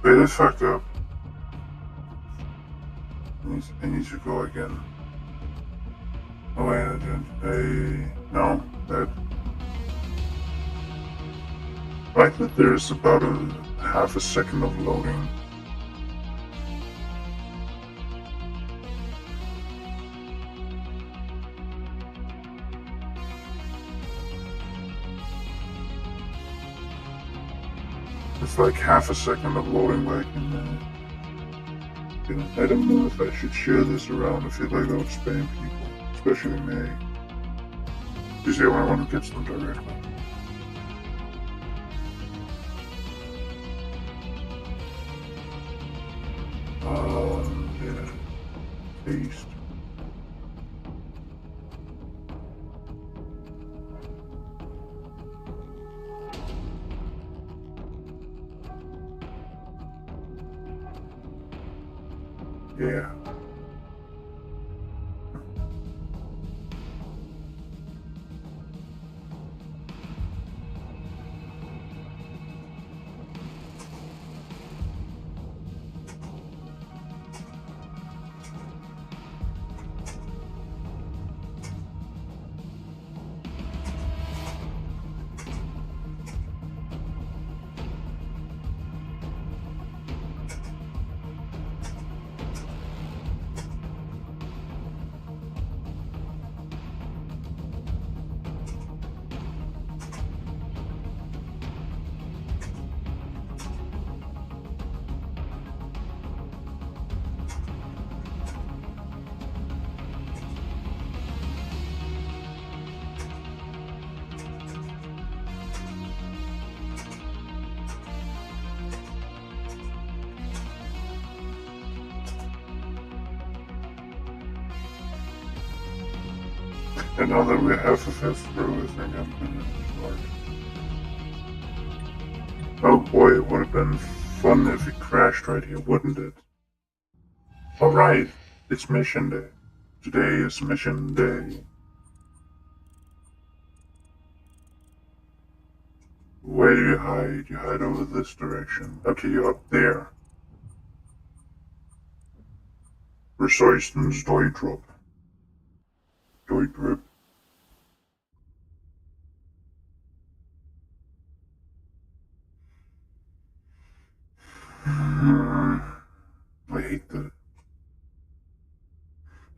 Wait, that's fucked up. I need to go again. Oh wait, I did. No, that. Right, that there's about a half a second of loading. It's like half a second of loading back in I don't know if I should share this around. I feel like I would spam people, especially me. You see, I want to catch them directly. Yeah. Paste. Yeah. And now that we're half a fifth through, I think I'm gonna start. Oh boy, it would have been fun if it crashed right here, wouldn't it? Alright, it's mission day. Today is mission day. Where do you hide? You hide over this direction. Okay, you're up there. Resistance Deutrop. Deutrop. I hate that.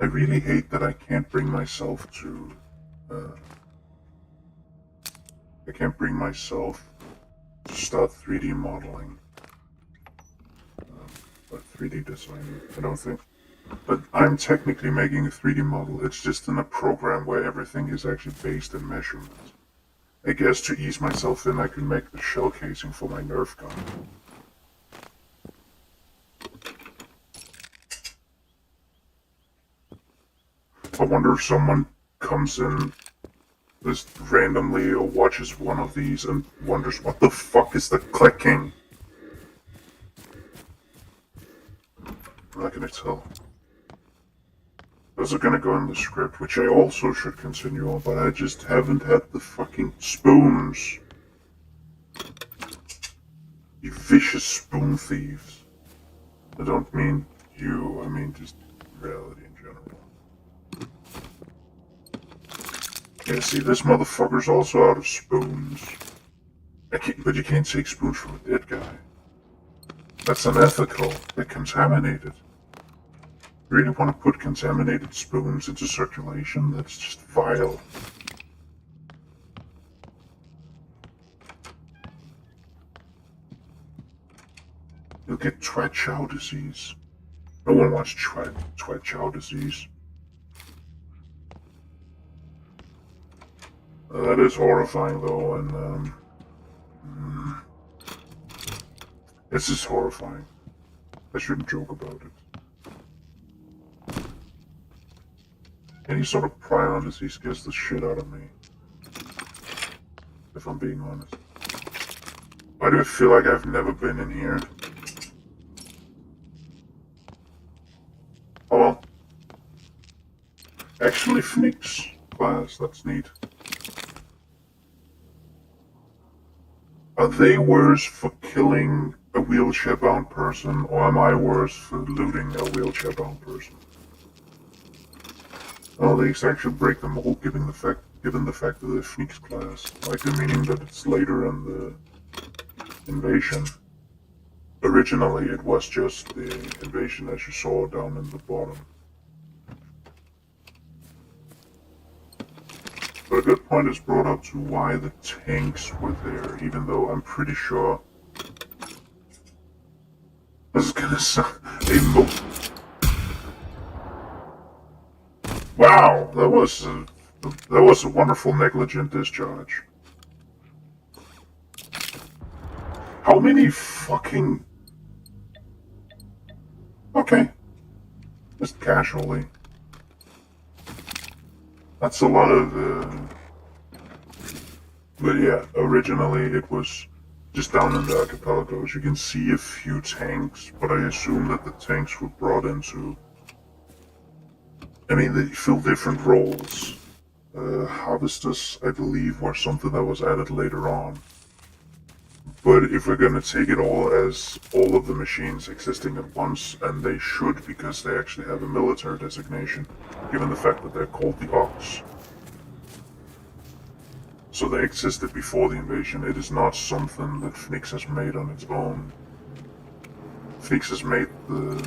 I really hate that I can't bring myself to. I can't bring myself to start 3D modeling. Or 3D designing, I don't think. But I'm technically making a 3D model. It's just in a program where everything is actually based in measurement. I guess to ease myself in, I can make the shell casing for my Nerf gun. I wonder if someone comes in just randomly or watches one of these and wonders what the fuck is the clicking? I'm not gonna tell. Those are gonna go in the script, which I also should continue on, but I just haven't had the fucking spoons. You vicious spoon thieves. I don't mean you, I mean just reality in general. Yeah, see, this motherfucker's also out of spoons. But you can't take spoons from a dead guy. That's unethical. They're contaminated. You really want to put contaminated spoons into circulation? That's just vile. You'll get Twat Chow disease. No one wants Twat Chow disease. That is horrifying, though, and this is horrifying. I shouldn't joke about it. Any sort of prion disease scares the shit out of me. If I'm being honest. Why do I feel like I've never been in here? Oh well. actually Phoenix class. That's neat. Are they worse for killing a wheelchair-bound person, or am I worse for looting a wheelchair-bound person? Well, they actually break the mold given the fact that they're Phoenix class, like meaning that it's later in the invasion. Originally, it was just the invasion as you saw down in the bottom. But a good point is brought up to why the tanks were there, even though I'm pretty sure this is gonna sound Wow, that was a wonderful negligent discharge. How many fucking... Okay. Just casually. That's a lot of, But yeah, originally it was just down in the archipelagos. You can see a few tanks, but I assume that the tanks were brought into... I mean, they fill different roles. Harvesters, I believe, were something that was added later on. But if we're gonna take it all as all of the machines existing at once, and they should because they actually have a military designation, given the fact that they're called the Ox. So they existed before the invasion. It is not something that Phoenix has made on its own. Phoenix has made the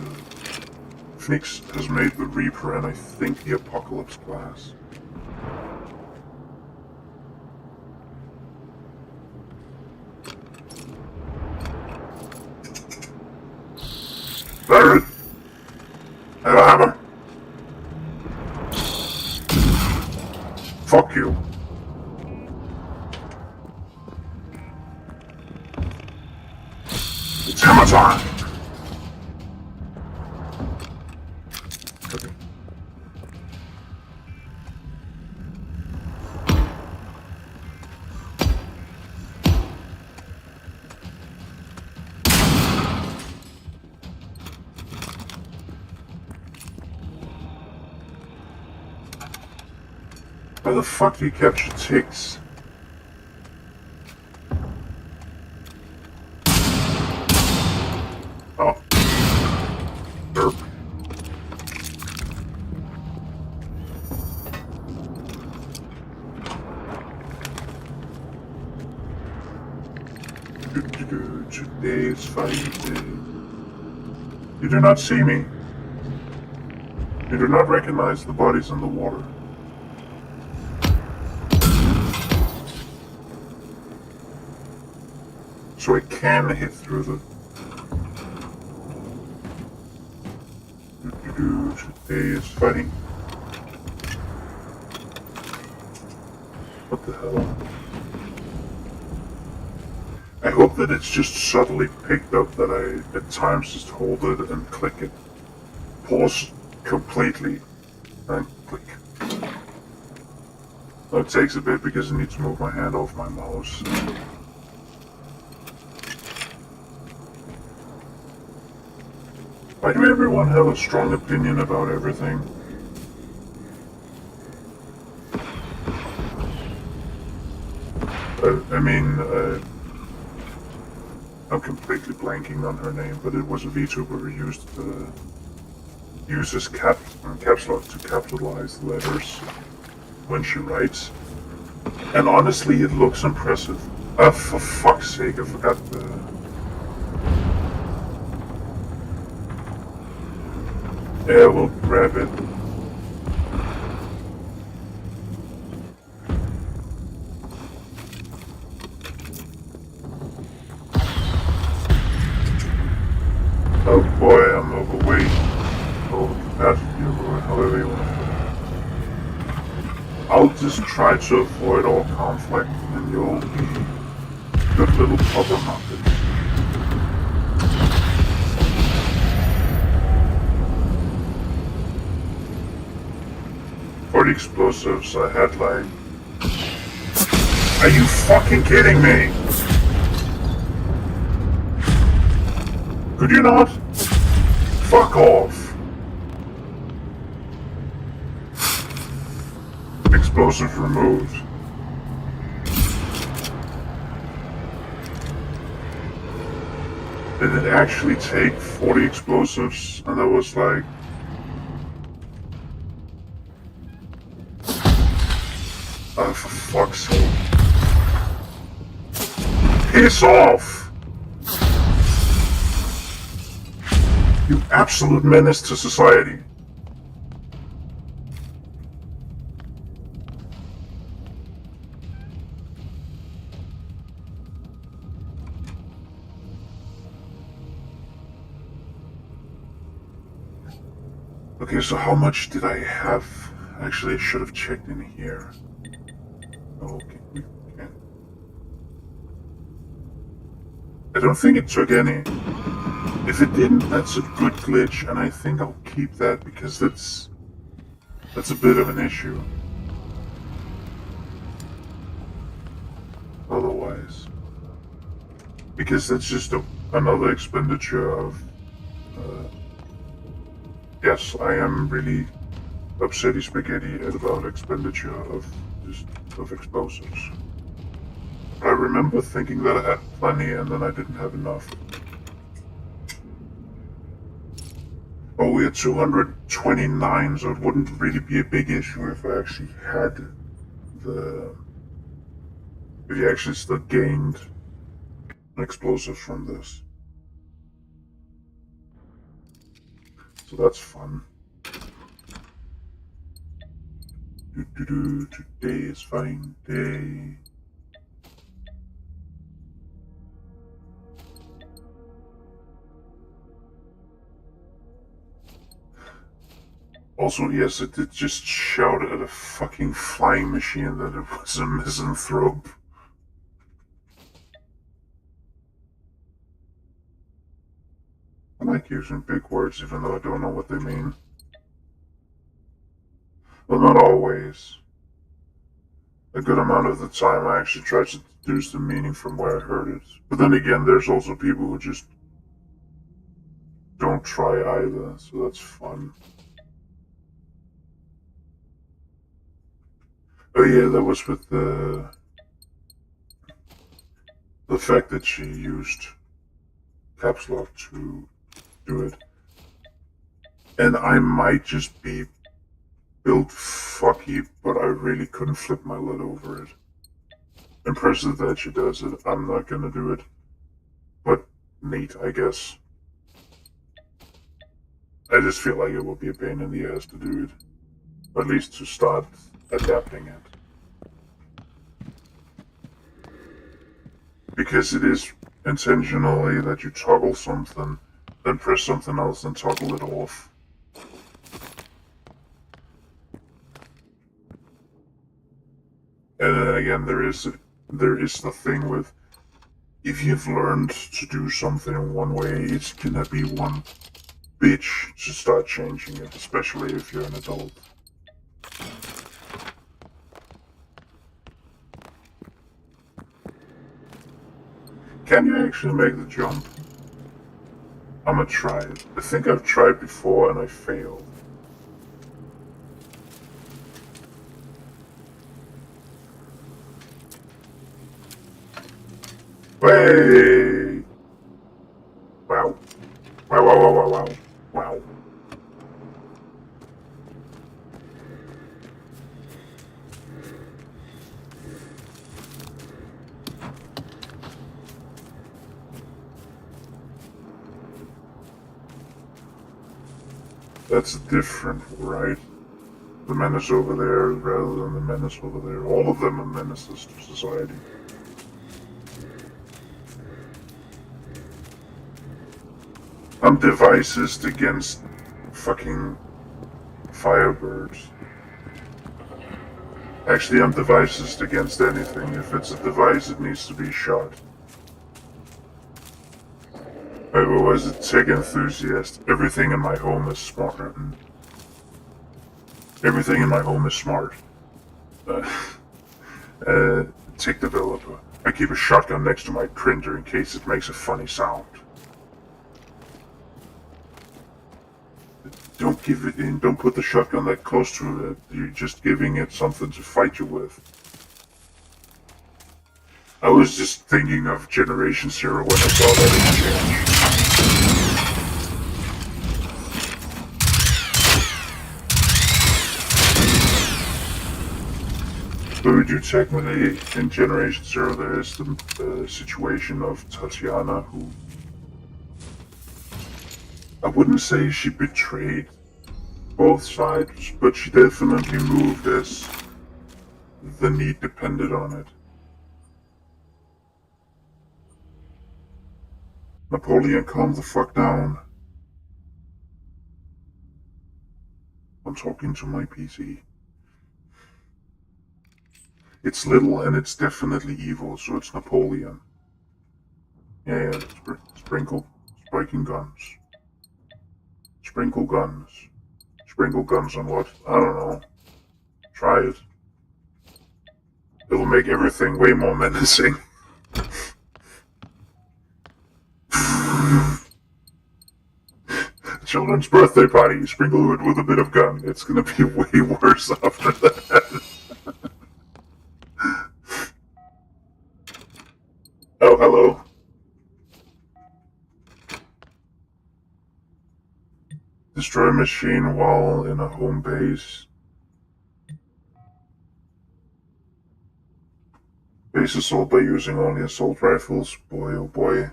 Reaper and I think the Apocalypse class. Barret! Have a hammer! Fuck you. It's hammer time! Okay. How the fuck do you capture ticks? Oh. Derp. Today's fighting day. You do not see me. You do not recognize the bodies in the water. So I can hit through the... Today is fighting. What the hell? I hope that it's just subtly picked up that I at times just hold it and click it. Pause completely and click. It takes a bit because I need to move my hand off my mouse. Why do everyone have a strong opinion about everything? I'm completely blanking on her name, but it was a VTuber who uses caps lock to capitalize letters when she writes. And honestly, it looks impressive. For fuck's sake, I forgot the... Yeah, we'll grab it. Oh boy, I'm overweight. Overcapacity, or however you want to put it. I'll just try to avoid all conflict, and you'll be good little pupper muppets. For the explosives, I had like... Are you fucking kidding me? Could you not? Fuck off. explosives removed. Did it actually take 40 explosives? And that was like... Oh, for fuck's sake. Piss off! You absolute menace to society. Okay, so how much did I have? Actually, I should have checked in here. Okay, we can. I don't think it took any. If it didn't, that's a good glitch, and I think I'll keep that because that's a bit of an issue. Otherwise, because that's just another expenditure of. Yes, I am really upsetty spaghetti about expenditure of explosives. I remember thinking that I had plenty and then I didn't have enough. Oh, we had 229, so it wouldn't really be a big issue if I actually had if you actually still gained explosives from this. So that's fun. Today is fine day. Also, yes, it did just shout at a fucking flying machine that it was a misanthrope. I like using big words even though I don't know what they mean. But not always. A good amount of the time I actually try to deduce the meaning from where I heard it. But then again, there's also people who just don't try either, so that's fun. Oh yeah, that was with the fact that she used caps lock to do it. And I might just be built fucky, but I really couldn't flip my lid over it. Impressive that she does it. I'm not gonna do it. But neat, I guess. I just feel like it would be a pain in the ass to do it. Or at least to start adapting it. Because it is intentionally that you toggle something, then press something else and toggle it off. And then again, there is the thing with, if you've learned to do something in one way, it's gonna be one bitch to start changing it, especially if you're an adult. Can you actually make the jump? I'm gonna try it. I think I've tried before and I failed. Hey! Wow. Wow, wow, wow, wow, wow. Wow. That's different, right? The menace over there rather than the menace over there. All of them are menaces to society. I'm devices against fucking firebirds. Actually, I'm devices against anything. If it's a device, it needs to be shot. I was a tech enthusiast. Everything in my home is smart. Everything in my home is smart. Tech developer. I keep a shotgun next to my printer in case it makes a funny sound. Don't give it in. Don't put the shotgun that close to it. You're just giving it something to fight you with. I was just thinking of Generation Zero when I saw that exchange. But we do technically, in Generation Zero, there is the situation of Tatiana, who I wouldn't say she betrayed both sides, but she definitely moved as the need depended on it. Napoleon, calm the fuck down. I'm talking to my PC. It's little and it's definitely evil, so it's Napoleon. Yeah, sprinkle. Spiking guns. Sprinkle guns. Sprinkle guns on what? I don't know. Try it. It'll make everything way more menacing. Children's birthday party. You sprinkle it with a bit of gum. It's gonna be way worse after that. Oh, hello. Destroy a machine while in a home base. Base assault by using only assault rifles. Boy, oh boy.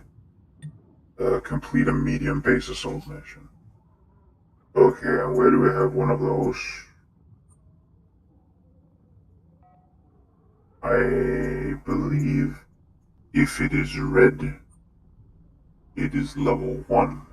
Complete a medium base assault mission. Okay, and where do we have one of those? I believe if it is red, it is level 1.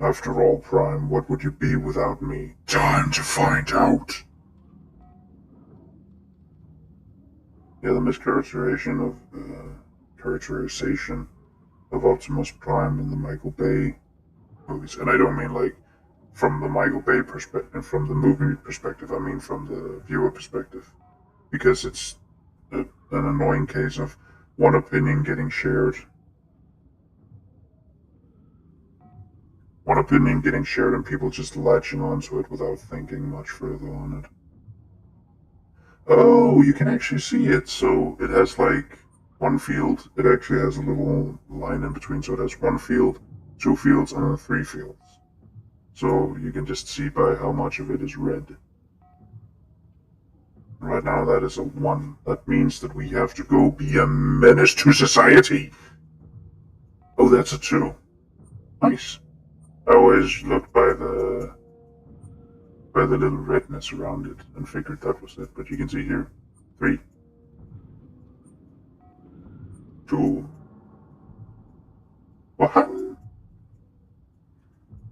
After all, Prime, what would you be without me? Time to find out. Yeah, the characterization of Optimus Prime in the Michael Bay movies, and I don't mean like from the Michael Bay perspective, from the movie perspective. I mean from the viewer perspective, because it's an annoying case of one opinion getting shared. One opinion getting shared and people just latching onto it without thinking much further on it. Oh, you can actually see it. So it has like one field. It actually has a little line in between. So it has one field, 2 fields, and then 3 fields. So you can just see by how much of it is red. Right now that is a 1. That means that we have to go be a menace to society. Oh, that's a 2. Nice. I always looked by the little redness around it and figured that was it, but you can see here 3, 2, 1.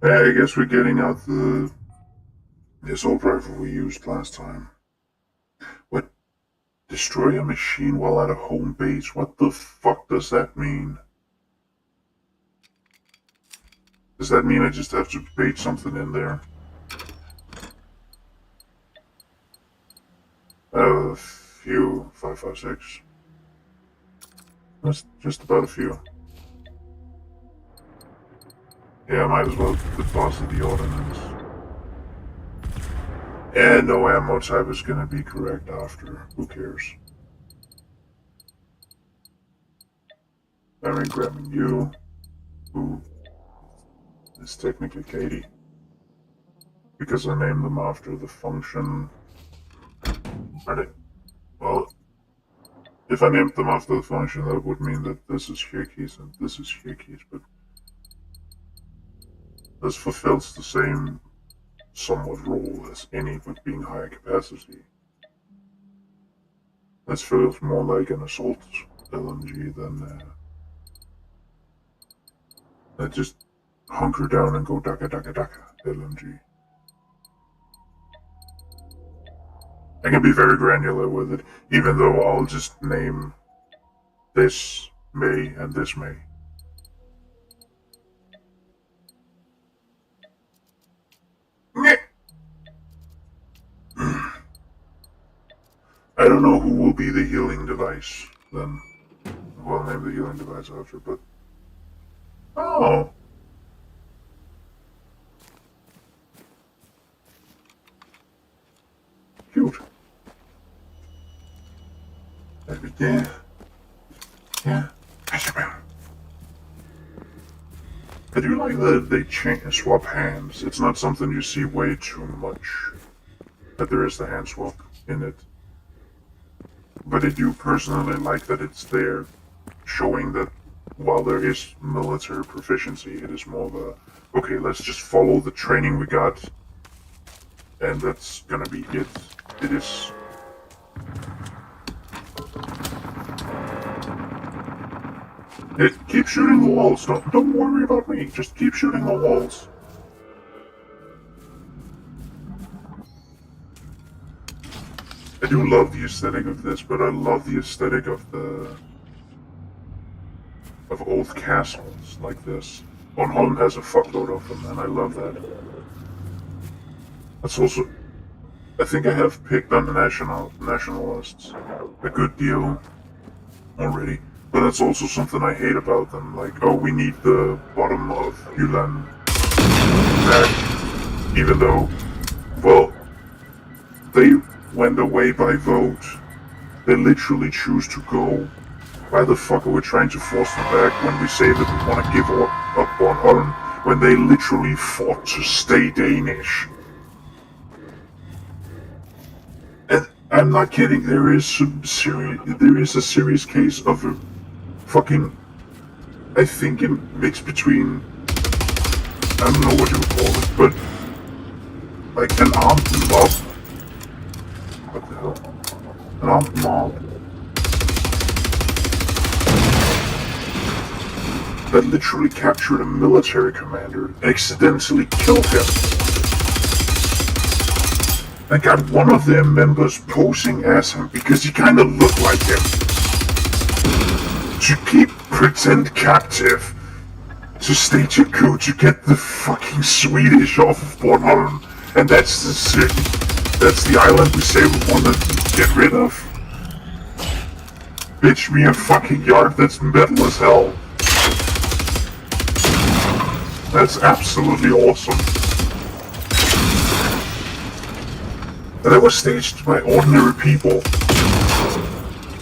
I guess we're getting out the assault rifle we used last time. What? Destroy a machine while at a home base? What the fuck does that mean? Does that mean I just have to bait something in there? A few. 5, 5, 6. That's just about a few. Yeah, I might as well deposit the ordnance. And no ammo type is gonna be correct after. Who cares? I mean, grabbing you. Who is technically Katie. Because I named them after the function. Are they? Well, if I named them after the function, that would mean that this is Shakey's and this is Shakey's, but this fulfills the same somewhat role as any but being higher capacity. This feels more like an assault LMG than just hunker down and go daka daka daka LMG. I can be very granular with it, even though I'll just name this May and this May. I don't know who will be the healing device then. We'll name the healing device after, but... Oh! Cute. Yeah. Yeah. I do like that they swap hands. It's not something you see way too much. That there is the hand swap in it. But I do personally like that it's there, showing that while there is military proficiency, it is more of a, okay, let's just follow the training we got, and that's gonna be it. It is... keep shooting the walls, don't worry about me, just keep shooting the walls. I do love the aesthetic of this, but I love the aesthetic of old castles like this. Bornholm has a fuckload of them, and I love that. That's also... I think I have picked on the nationalists a good deal already, but that's also something I hate about them, like, oh, we need the bottom of Jylland back, even though, well, they went away by vote. They literally choose to go. Why the fuck are we trying to force them back when we say that we want to give up Bornholm, when they literally fought to stay Danish? And I'm not kidding, there is a serious case of a fucking, I think a mix between, I don't know what you would call it, but like an armed mob. What the hell? An armed mob that literally captured a military commander, accidentally killed him, and got one of their members posing as him because he kinda looked like him, to keep pretend captive, to stage a coup to get the fucking Swedish off of Bornholm, and that's the island we say we want to get rid of. Bitch me a fucking yard that's metal as hell. That's absolutely awesome. And that was staged by ordinary people.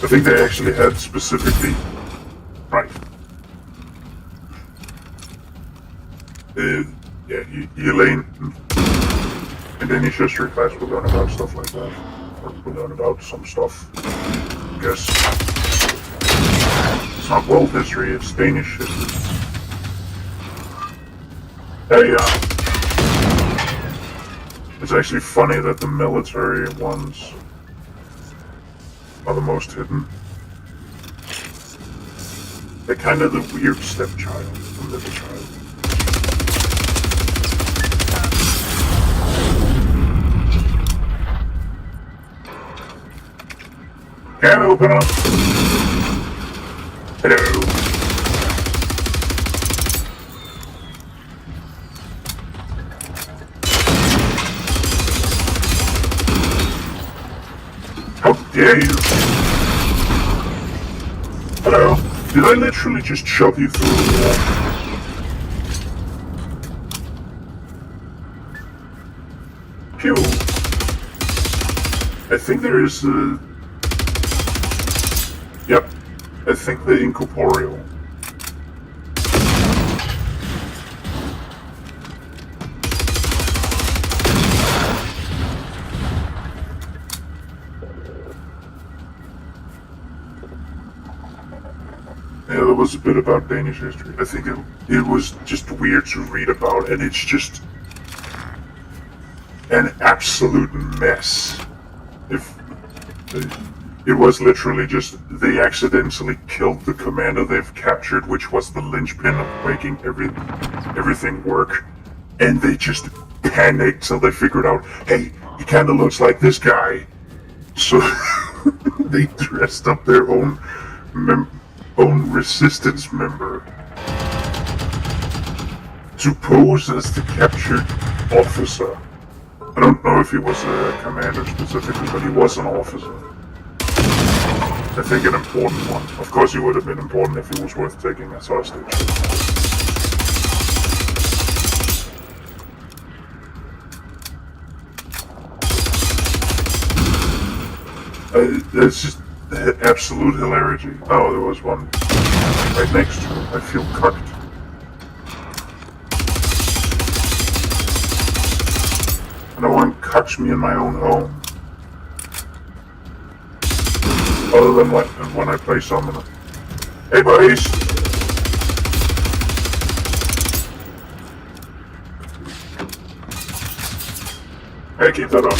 I think they actually had specifically... Right. Yeah, Elaine, in Danish history class we'll learn about stuff like that. Or we'll learn about some stuff. I guess. It's not world history, it's Danish history. Hey, it's actually funny that the military ones are the most hidden. They're kind of the weird stepchild, the middle child. Can't open up. Hello. How dare you? Hello. Did I literally just shove you through the wall? Pew. I think there is a... Yep. I think the incorporeal. Yeah, there was a bit about Danish history. I think it was just weird to read about, and it's just an absolute mess. It was literally just, they accidentally killed the commander they've captured, which was the linchpin of making everything work. And they just panicked, so they figured out, hey, he kinda looks like this guy. So they dressed up their own resistance member to pose as the captured officer. I don't know if he was a commander specifically, but he was an officer. I think an important one. Of course he would have been important if he was worth taking as hostage. It's just absolute hilarity. Oh, there was one right next to him. I feel cucked. And no one cucks me in my own home. Other than when I play Summoner. Hey buddies! Hey, keep that up.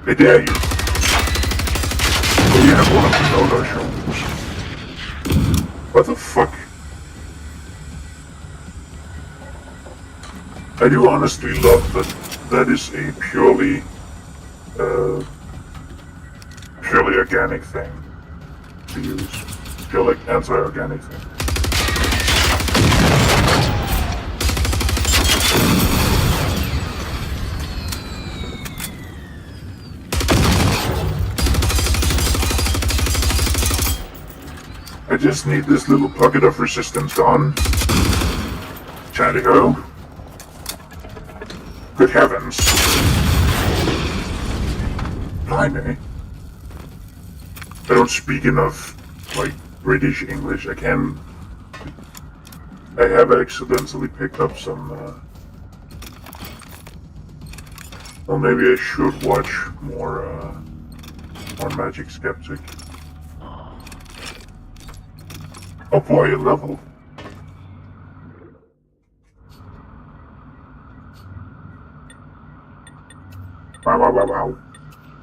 I dare you. You have one of the Nodo shoulders. What the fuck? I do honestly love that that is a purely organic thing to use. Purely anti-organic thing. I just need this little pocket of resistance gone. Chatty-ho. Good heavens. Blimey. I don't speak enough, like, British English. I have accidentally picked up some, well, maybe I should watch more Magic Skeptic. Up why you level.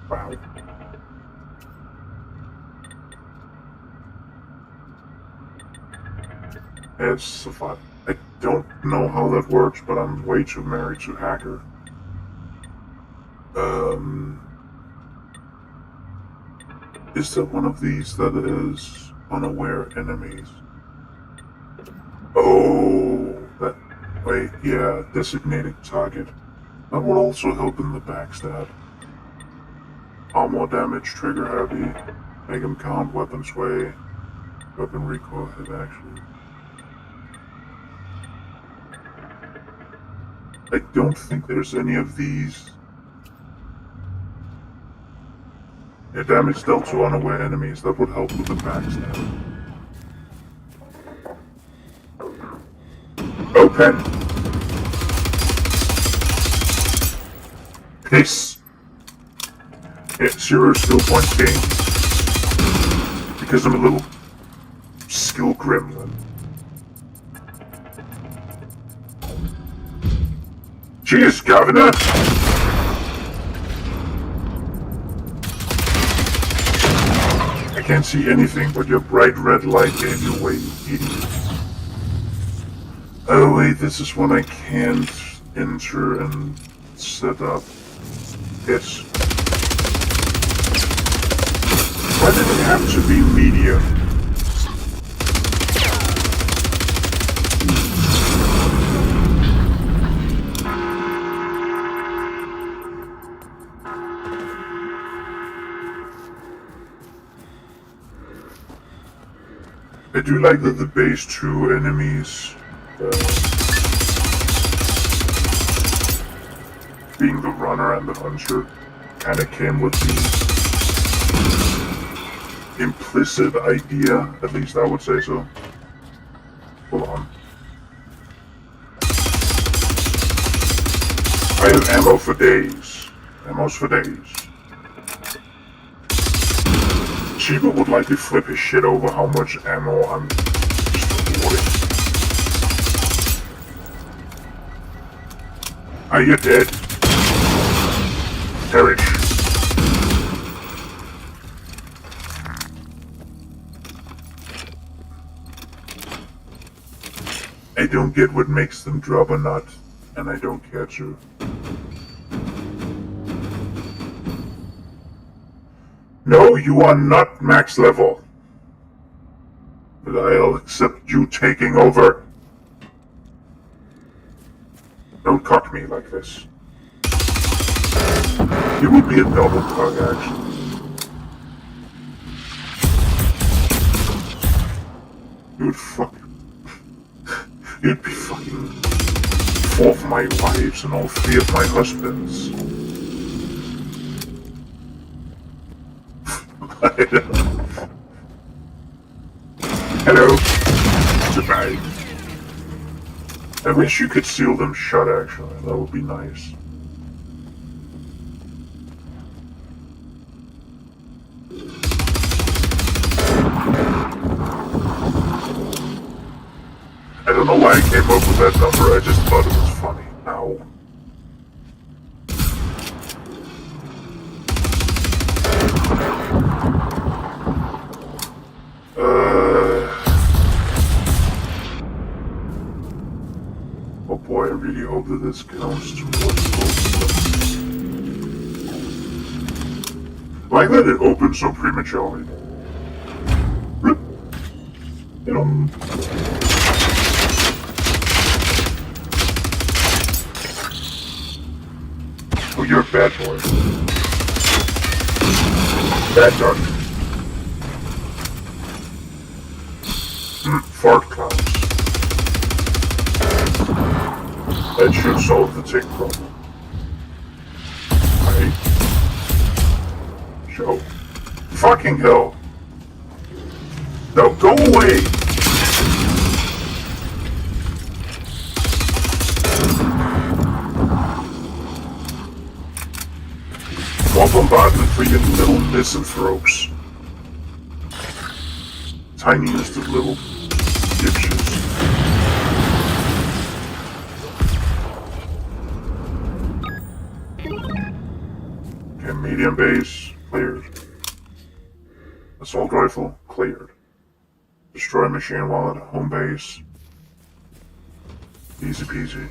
Wow. It's so fun. I don't know how that works, but I'm way too married to Hacker. Is there one of these that is unaware enemies? Oh, that, wait, yeah, designated target. That would also help in the backstab. Armor damage, trigger heavy, make him count, weapon sway, weapon recoil, hit action. I don't think there's any of these. Yeah, damage dealt to unaware enemies, that would help with the backstab. Open! Piss! Yeah, 0 skill points gained. Because I'm a little skill gremlin. Cheers, Governor! I can't see anything but your bright red light gave you away, you idiot. Oh wait, this is when I can't enter and set up. Yes. Why did it have to be medium? I do like that the base 2 enemies, being the runner and the hunter, kinda came with the implicit idea, at least I would say so. Hold on. I have ammo for days. Ammos for days. Sheba would likely flip his shit over how much ammo I'm just affording. Are you dead? Perish. I don't get what makes them drop a nut, and I don't care to. No, you are not max level. But I'll accept you taking over. Don't cock me like this. You would be a double pug, actually. You would fuck. You'd be fucking 4 of my wives and all 3 of my husbands. Hello. Goodbye. I wish you could seal them shut, actually. That would be nice. I don't know why I came up with that number, I just thought it was funny. Ow. Oh boy, I really hope that this counts towards those. Like that it opened so prematurely. You know. Oh, you're a bad boy. Bad dog. Fart clouds. That should solve the tick problem. Right? Show. Fucking hell. No, go away! More bombardment for you little misanthropes. Tiniest of little dipshits. Okay, medium base, cleared. Assault rifle, cleared. Destroy machine while at home base. Easy peasy.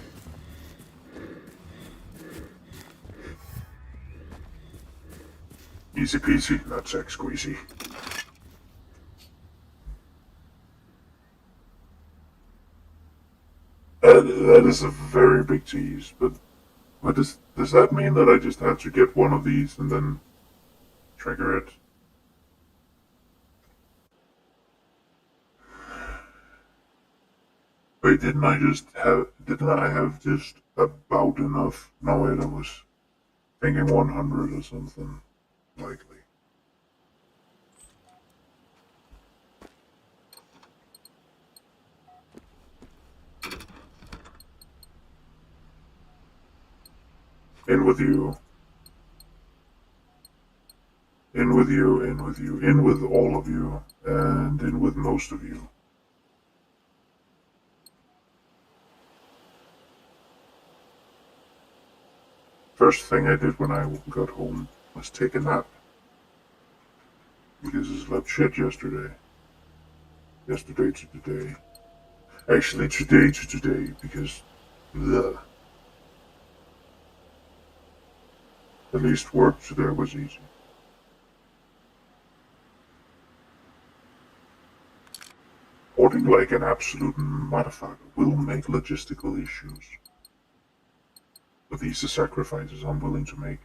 Easy peasy, not sex squeezy. That is a very big tease, but what does that mean that I just have to get one of these and then trigger it? Wait, didn't I have just about enough? No, wait, I was thinking 100 or something. Likely. In with you. In with you, in with you, in with all of you, and in with most of you. First thing I did when I got home was take a nap. Because I slept shit yesterday. Yesterday to today. Actually, today to today, because at least work today was easy. Hoarding like an absolute motherfucker will make logistical issues. But these are sacrifices I'm willing to make.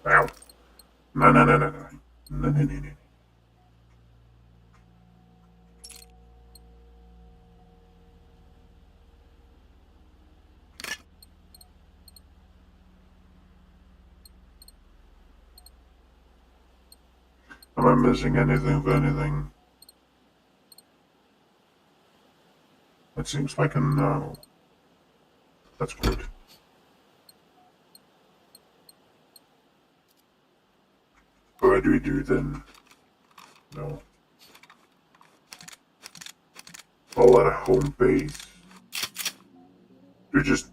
Now. No. No. Am I missing anything of anything? It seems like a no. That's good. What do we do then? No. All at a home base. We just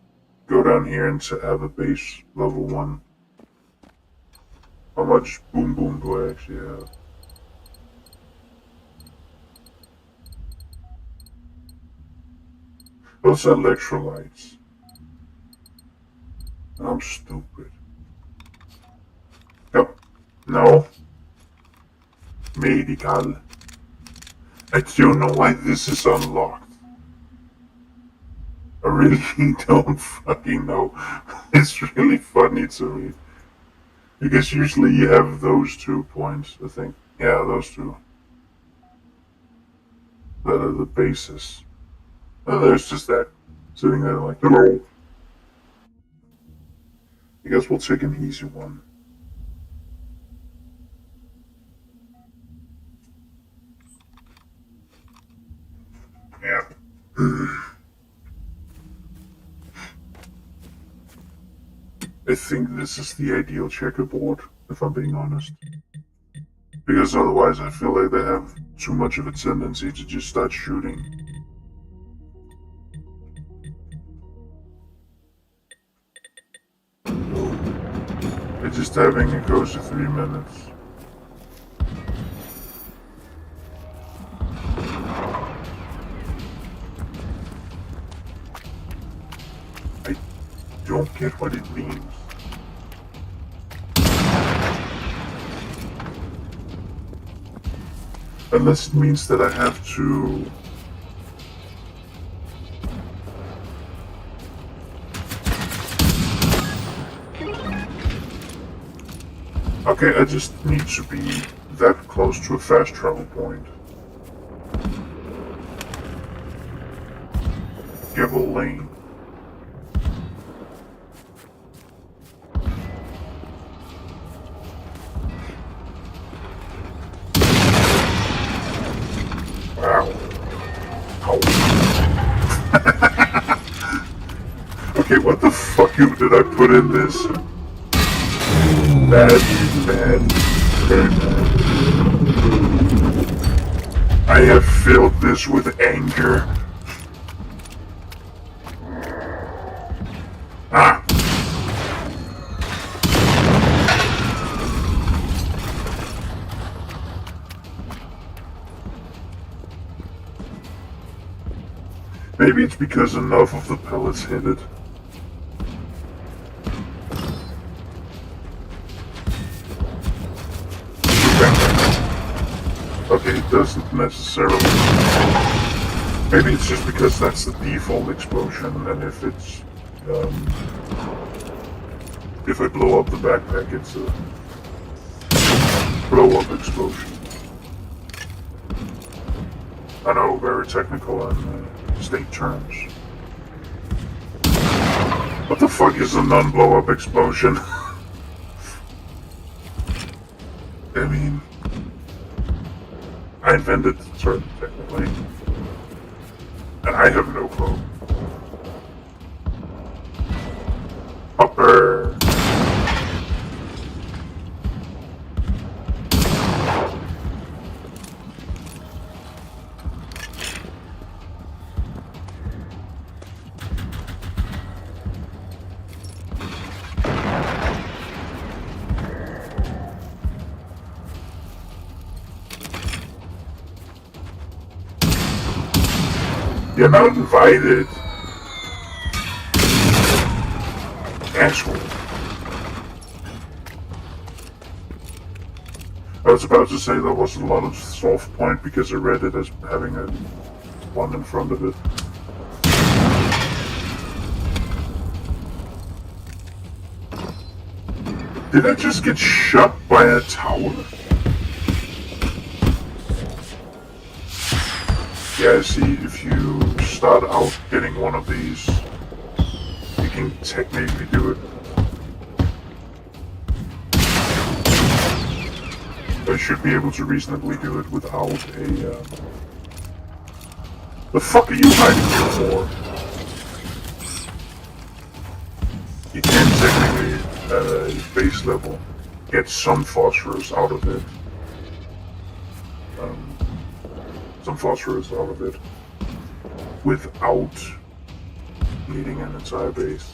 go down here and have a base level 1. How much boom boom do I actually have? Those electrolytes. I'm stupid. Yep. No. Medical. I don't know why this is unlocked. I really don't fucking know. It's really funny to me. Because usually you have those 2 points, I think. Yeah, those two. That are the basis. Oh, there's just that. Sitting there like, hello. I guess we'll take an easy one. Yeah. I think this is the ideal checkerboard, if I'm being honest. Because otherwise I feel like they have too much of a tendency to just start shooting. They're just having a cozy 3 minutes. I don't get what it means. Unless it means that I have to... Okay, I just need to be that close to a fast travel point. Give a lane. Wow. Ow. Okay, what the fuck did I put in this? Bad, bad, very bad. I have filled this with anger. Ah! Maybe it's because enough of the pellets hit it. Okay, it doesn't necessarily. Maybe it's just because that's the default explosion, and if it's if I blow up the backpack, it's a blow up explosion. I know, very technical in state terms. What the fuck is a non-blow up explosion? I mean, I invented the term technically, and I have no clue. Upper. You're not invited. Asshole. I was about to say there wasn't a lot of soft point because I read it as having a one in front of it. Did I just get shot by a tower? Yeah, see, if you start out getting one of these, you can technically do it. I should be able to reasonably do it without a, The fuck are you hiding here for? You can technically, at a base level, get some phosphorus out of it. Some phosphorus out of it without needing an entire base.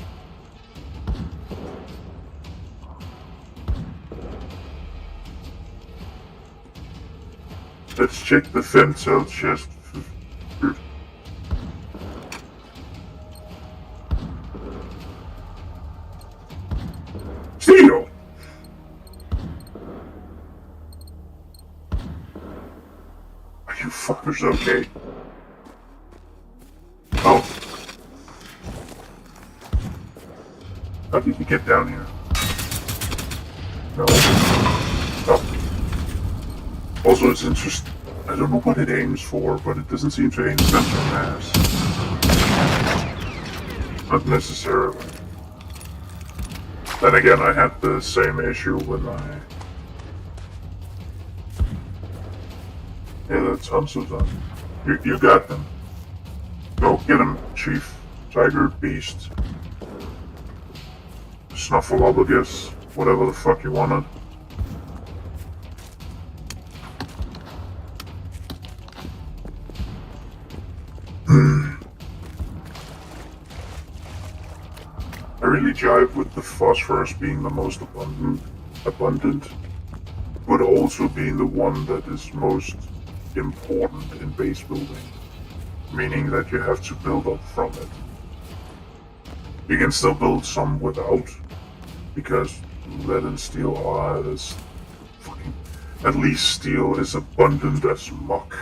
Let's check the femcell chest. Steel! Are you fuckers okay? Oh. How did you get down here? No. Oh. Also, it's interesting. I don't know what it aims for, but it doesn't seem to aim central mass. Not necessarily. Then again, I had the same issue when I... Yeah, that's also done. You got them. Go get him, Chief. Tiger, Beast. Snuffleupagus. Whatever the fuck you wanted. I really jive with the phosphorus being the most abundant, but also being the one that is most important in base building, meaning that you have to build up from it. You can still build some without, because lead and steel are as fucking... At least steel is abundant as muck.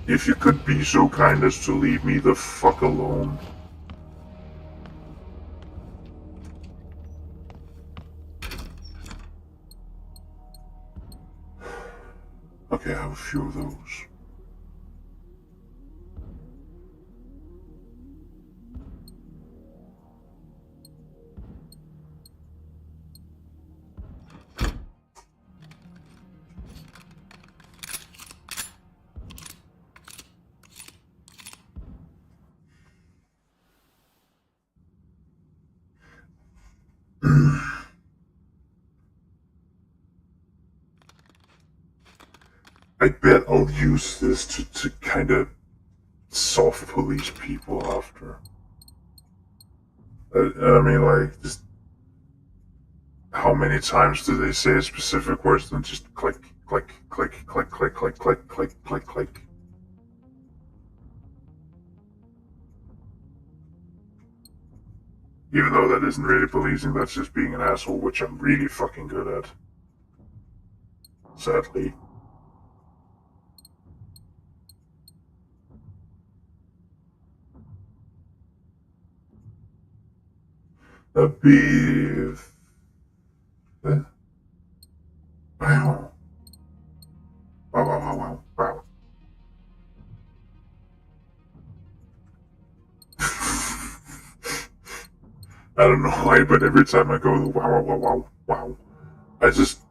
If you could be so kind as to leave me the fuck alone. Okay, I have a few of those. I bet I'll use this to kind of soft police people after. I mean, like, just how many times do they say specific words than just click, click, click, click, click, click, click, click, click, click. Even though that isn't really policing, that's just being an asshole, which I'm really fucking good at. Sadly. A beef. Wow. Wow, wow, wow, wow, wow. I don't know why, but every time I go wow, wow, wow, wow, I just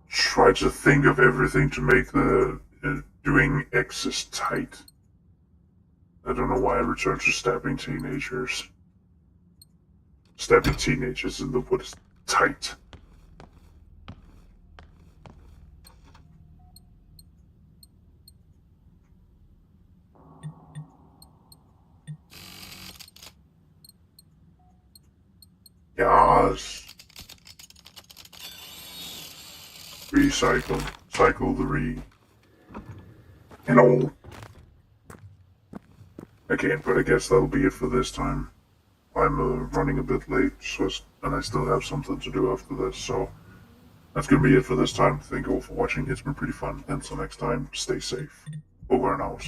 try to think of everything to make the doing X's tight. I don't know why I return to stabbing teenagers. Stabbing teenagers in the woods tight. Yes. Recycle. Cycle the re. You know. Okay, but I guess that'll be it for this time. I'm running a bit late, and I still have something to do after this, so that's gonna be it for this time. Thank you all for watching. It's been pretty fun. Until next time, stay safe. Over and out.